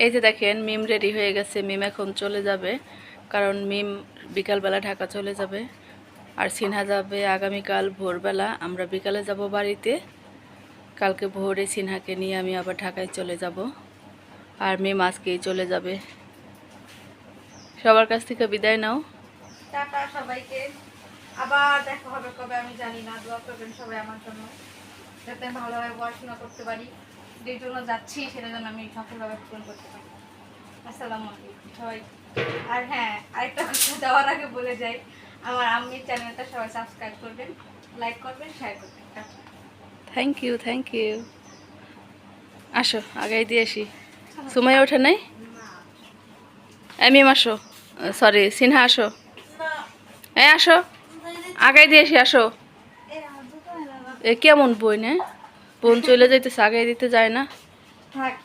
এই যে দেখেন মিম রেডি হয়ে গেছে। মিম এখন চলে যাবে, কারণ মিম বিকালবেলা ঢাকা চলে যাবে। আর সিনহা যাবে আগামীকাল ভোরবেলা। আমরা বিকালে যাব বাড়িতে। কালকে ভোরে সিনহাকে নিয়ে আমি আবার ঢাকায় চলে যাব। আর মিম আজকেই চলে যাবে। সবার কাছ থেকে বিদায় নাও। টাটা সবাইকে, আবার দেখা হবে কবে আমি জানি না। দোয়া করবেন সবাই আমার জন্য, যাতে আমি ভালোভাবে পড়াশোনা করতে পারি। যেই জন্য যাচ্ছি সেটা যেন আমি সফলভাবে পূরণ করতে পারি। আসসালামু আলাইকুম সবাই। আর হ্যাঁ, আরেকটা কথা যাওয়ার আগে বলে যাই, আমার আম্মির চ্যানেলটা সবাই সাবস্ক্রাইব করবেন, লাইক করবেন, শেয়ার করবেন। Thank you, thank you. আসো আগাই দিয়ে আসি। সুমাইয়া ওঠে নাই? মিম আসো, সরি সিনহা আসো। আসো আগাই দিয়ে আসি, আসো। কেমন বই না, বোন চলে যাইতেছে, আগাই দিতে যায় না। থাক।